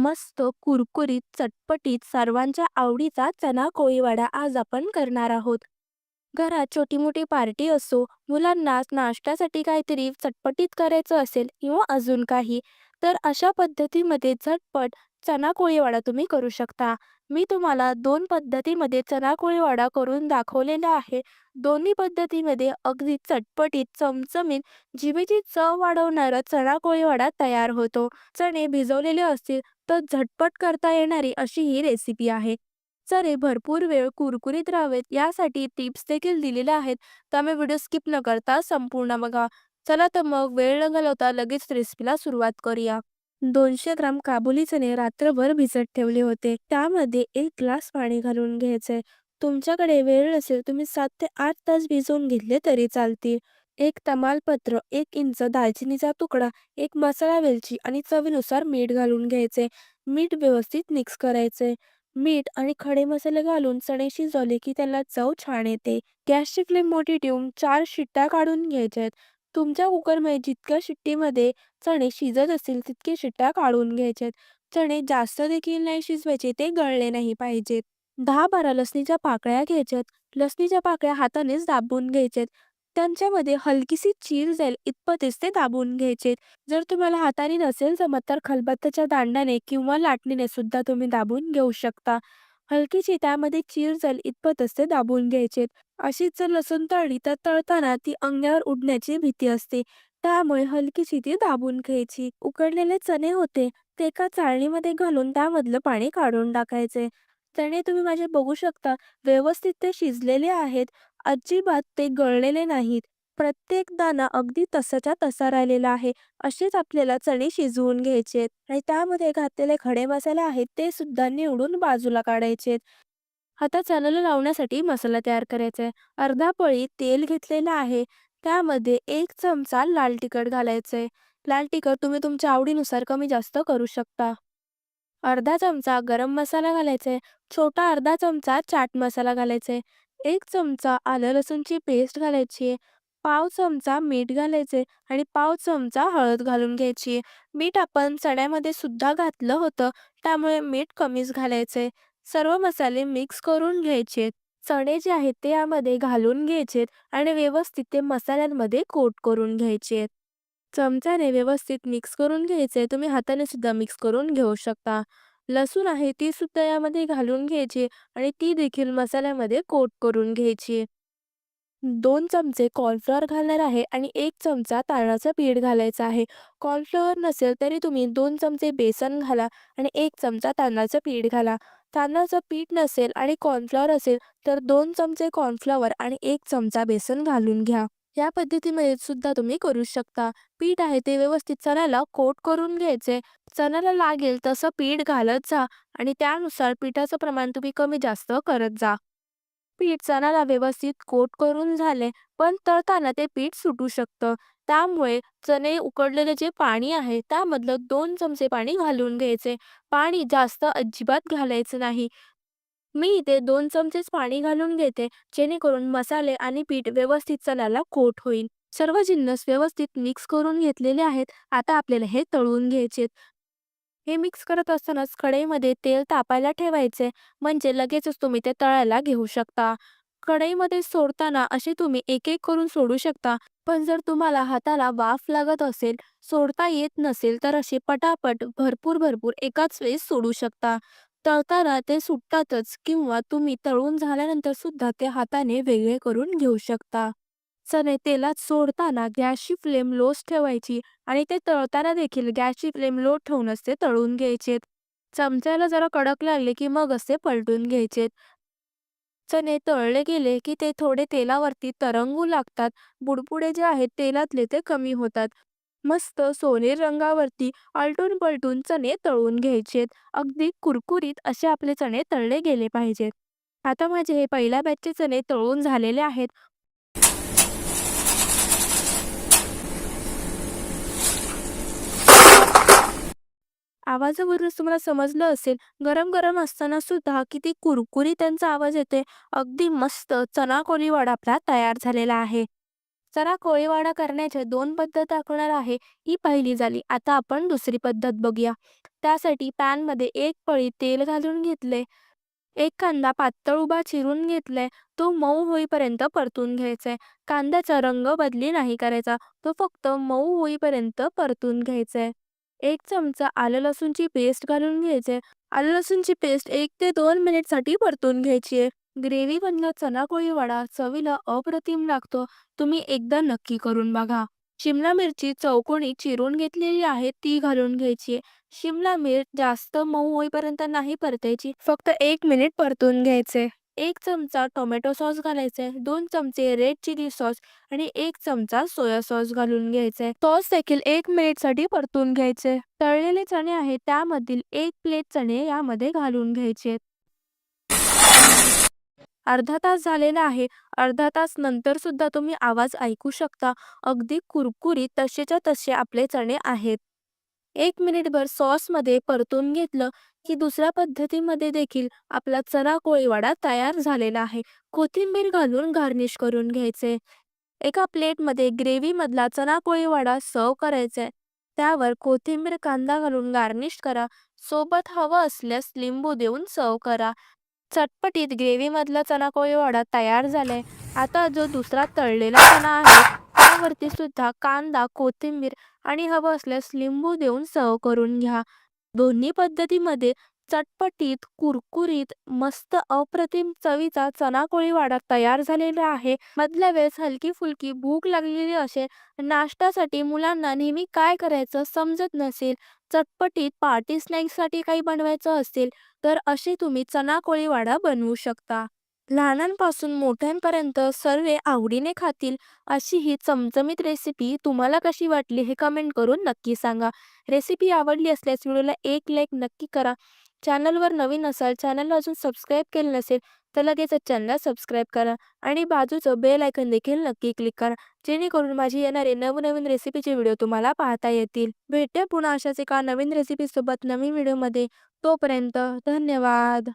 मस्त कुरकुरीत चटपटीत सर्वांच्या आवडीचा चना कोळीवाडा आज आपण करणार आहोत. घरात छोटी मोठी पार्टी असो, मुलांना नाश्त्यासाठी काहीतरी चटपटीत करायचं असेल किंवा अजून काही, तर अशा पद्धतीमध्ये झटपट चना कोळीवाडा तुम्ही करू शकता. मी तुम्हाला दोन पद्धतीमध्ये चना कोळीवाडा करून दाखवलेला आहे. दोन्ही पद्धतीमध्ये अगदी चटपटीत चमचमीत जिभेची चव वाढवणारा चना कोळीवाडा तयार होतो. चणे भिजवलेले असतील तर झटपट करता येणारी अशी ही रेसिपी आहे. चणे भरपूर वेळ कुरकुरीत राहावेत यासाठी टिप्स देखील दिलेल्या आहेत, त्यामुळे व्हिडिओ स्किप न करता संपूर्ण बघा. चला तर मग वेळ न घालवता लगेच रेसिपीला सुरुवात करूया. 200 ग्राम काबुली चणे रात्रभर भिजत ठेवले होते. त्यामध्ये 1 ग्लास पाणी घालून घ्यायचे. तुमच्याकडे वेळ नसेल तुम्ही 7 ते 8 तास भिजवून घेतले तरी चालतील. एक तमालपत्र, 1 इंच दालचिनीचा तुकडा, एक मसाला वेलची आणि चवीनुसार मीठ घालून घ्यायचे. मीठ व्यवस्थित मिक्स करायचे. मीठ आणि खडे मसाले घालून चणे शिजवले की त्याला चव छान येते. गॅसची फ्लेम मोठी ठेवून 4 शिट्ट्या काढून घ्यायच्यात. तुमच्या कुकरमध्ये जितक्या शिट्टीमध्ये चणे शिजत असतील तितके शिट्ट्या काढून घ्यायच्यात. चणे जास्त देखील नाही शिजवायचे, ते गळले नाही पाहिजेत. 10-12 लसणीच्या पाकळ्या घ्यायच्यात. लसणीच्या पाकळ्या हातानेच दाबून घ्यायच्यात. त्यांच्यामध्ये हलकीशी चीर जाईल इतपतच ते दाबून घ्यायचे. जर तुम्हाला हाताने नसेल जमत तर खलबत्त्याच्या दांड्याने किंवा लाटणीने सुद्धा तुम्ही दाबून घेऊ शकता. हलकीशी त्यामध्ये चीर जाईल इतपतच ते दाबून घ्यायचे. अशीच जर लसूण तळली तर तळताना ती अंगावर उडण्याची भीती असते. त्यामुळे हलकीशी ती दाबून घ्यायची. उकडलेले चणे होते ते एका चाळणीमध्ये घालून त्यामधलं पाणी काढून टाकायचे. चणे तुम्ही माझे बघू शकता व्यवस्थित ते शिजलेले आहेत. अजिबात ते गळलेले नाहीत. प्रत्येक दाणा अगदी तसाच्या तसा राहिलेला आहे. असेच आपल्याला चणे शिजवून घ्यायचे आणि त्यामध्ये घातलेले खडे मसाले आहेत ते सुद्धा निवडून बाजूला काढायचे. आता चण्याला लावण्यासाठी मसाला तयार करायचा आहे. अर्धा पळी तेल घेतलेलं आहे. त्यामध्ये 1 चमचा लाल तिखट घालायचंय. लाल तिखट तुम्ही तुमच्या आवडीनुसार कमी जास्त करू शकता. अर्धा चमचा गरम मसाला घालायचा आहे. छोटा अर्धा चमचा चाट मसाला घालायचा आहे. 1 चमचा आलं लसूणची पेस्ट घालायची आहे. पाव चमचा मीठ घालायचे आणि पाव चमचा हळद घालून घ्यायची आहे. मीठ आपण चण्यामध्ये सुद्धा घातलं होतं, त्यामुळे मीठ कमीच घालायचंय. सर्व मसाले मिक्स करून घ्यायचे. चणे जे आहेत ते यामध्ये घालून घ्यायचेत आणि व्यवस्थित ते मसाल्यांमध्ये कोट करून घ्यायचे. चमच्याने व्यवस्थित मिक्स करून घ्यायचे. तुम्ही हाताने सुद्धा मिक्स करून घेऊ शकता. लसूण आहे ती सुद्धा यामध्ये घालून घ्यायची आणि ती देखील मसाल्यामध्ये कोट करून घ्यायची. 2 चमचे कॉर्नफ्लोअर घालणार आहे आणि 1 चमचा तांदळाचं पीठ घालायचं आहे. कॉर्नफ्लोअर नसेल तरी तुम्ही 2 चमचे बेसन घाला आणि 1 चमचा तांदळाचं पीठ घाला. तांदळाचं पीठ नसेल आणि कॉर्नफ्लोअर असेल तर 2 चमचे कॉर्नफ्लॉवर आणि 1 चमचा बेसन घालून घ्या. या पद्धतीमध्ये सुद्धा तुम्ही करू शकता. पीठ आहे ते व्यवस्थित चण्याला कोट करून घ्यायचे. चण्याला लागेल तसं पीठ घालत जा आणि त्यानुसार पिठाचं प्रमाण तुम्ही कमी जास्त करत जा. पीठ चण्याला व्यवस्थित कोट करून झाले, पण तळताना ते पीठ सुटू शकतं. त्यामुळे चणे उकडलेले जे पाणी आहे त्यामधलं 2 चमचे पाणी घालून घ्यायचे. पाणी जास्त अजिबात घालायचं नाही. मी इथे 2 चमचेच पाणी घालून घेते, जेणेकरून मसाले आणि पीठ व्यवस्थित चण्याला कोट होईल. सर्व जिन्नस व्यवस्थित मिक्स करून घेतलेले आहेत. आता आपल्याला हे तळून घ्यायचे. हे मिक्स करत असतानाच कढईमध्ये तेल तापायला ठेवायचे, म्हणजे लगेचच तुम्ही ते तळायला घेऊ शकता. कढईमध्ये सोडताना असे तुम्ही एक एक करून सोडू शकता. पण जर तुम्हाला हाताला वाफ लागत असेल, सोडता येत नसेल तर असे पटापट भरपूर भरपूर एकाच वेळेस सोडू शकता. तळताना ते सुटतातच किंवा तुम्ही तळून झाल्यानंतर सुद्धा ते हाताने वेगळे करून घेऊ शकता. चणे तेलात सोडताना गॅसची फ्लेम लोच ठेवायची आणि ते तळताना देखील गॅसची फ्लेम लो ठेवूनच ते तळून घ्यायचे. चमच्याला जरा कडक लागले की मग असे पलटून घ्यायचे. चणे तळले गेले की ते थोडे तेलावरती तरंगू लागतात. बुडबुडे जे आहेत तेलातले ते कमी होतात. मस्त सोनेरी रंगावरती आलटून पलटून चणे तळून घ्यायचेत. अगदी कुरकुरीत असे आपले चणे तळले गेले पाहिजेत. आता माझे हे पहिल्या बॅचचे चणे तळून झालेले आहेत. आवाजावरूनच तुम्हाला समजलं असेल, गरम गरम असताना सुद्धा किती कुरकुरी त्यांचा आवाज येते. अगदी मस्त चना कोळी वडा आपला तयार झालेला आहे. चणा कोळीवाडा करण्याच्या 2 पद्धत दाखवणार आहे. ही पहिली झाली. आता आपण दुसरी पद्धत बघूया. त्यासाठी पॅनमध्ये 1 पळी तेल घालून घेतले. एक कांदा पातळ उभा चिरून घेतलाय. तो मऊ होईपर्यंत परतून घ्यायचाय. कांद्याचा रंग बदली नाही करायचा. तो फक्त मऊ होईपर्यंत परतून घ्यायचाय. 1 चमचा आलं लसूणची पेस्ट घालून घ्यायचे. आलं लसूणची पेस्ट 1 ते 2 मिनिटसाठी परतून घ्यायची आहे. ग्रेव्ही बनला चना कोळी वडा चवीला अप्रतिम लागतो. तुम्ही एकदा नक्की करून बघा. शिमला मिरची चौकोनी चिरून घेतलेली आहे ती घालून घ्यायची आहे. शिमला मिर्च जास्त मऊ होईपर्यंत नाही परतायची. फक्त 1 मिनिट परतून घ्यायचे. 1 चमचा टोमॅटो सॉस घालायचे. 2 चमचे रेड चिली सॉस आणि 1 चमचा सोया सॉस घालून घ्यायचे. सॉस देखील 1 मिनिटसाठी परतून घ्यायचे. तळलेले चणे आहेत त्यामधील 1 प्लेट चणे यामध्ये घालून घ्यायचे. अर्धा तास झालेला आहे. अर्धा तास नंतर सुद्धा तुम्ही आवाज ऐकू शकता. अगदी कुरकुरीत तसेच्या तसे आपले चणे आहेत. 1 मिनिटभर सॉसमध्ये परतून घेतलं की दुसऱ्या पद्धतीमध्ये देखील आपला चना कोळीवाडा तयार झालेला आहे. कोथिंबीर घालून गार्निश करून घ्यायचे. एका प्लेटमध्ये ग्रेव्हीमधला चना कोळीवाडा सर्व्ह करायचा आहे. त्यावर कोथिंबीर कांदा घालून गार्निश करा. सोबत हवं असल्यास लिंबू देऊन सर्व्ह करा. चटपटीत ग्रेव्हीमधला चना कोळीवाडा तयार झालाय. आता जो दुसरा तळलेला चणा आहे त्यावरती सुद्धा कांदा, कोथिंबीर आणि हवं असल्यास लिंबू देऊन सर्व्ह करून घ्या. दोन्ही पद्धतीमध्ये चटपटीत, कुरकुरीत, मस्त अप्रतिम चवीचा चना कोळीवाडा तयार झालेला आहे. मधल्या वेळेस हलकी-फुलकी भूक लागलेली असेल, नाश्त्यासाठी मुलांना नेहमी काय करायचं समजत नसेल, चटपटीत पार्टी स्नॅक्ससाठी काही बनवायचं असेल, तर असे तुम्ही चना कोळीवाडा बनवू शकता. लहानांपासून मोठ्यांपर्यंत सर्व आवडीने खातील अशी ही चमचमीत रेसिपी तुम्हाला कशी वाटली हे कमेंट करून नक्की सांगा. रेसिपी आवडली असल्यास व्हिडिओला एक लाईक नक्की करा. चॅनलवर नवीन असाल, चॅनलला अजून सबस्क्राईब केलं नसेल तर लगेचच चॅनलला सबस्क्राईब करा आणि बाजूचं बेल आयकॉन देखील नक्की क्लिक करा, जेणेकरून माझी येणारे नवनवीन रेसिपीचे व्हिडिओ तुम्हाला पाहता येतील. भेटूया पुन्हा अशाच एका नवीन रेसिपीसोबत नवीन व्हिडिओमध्ये. तोपर्यंत धन्यवाद.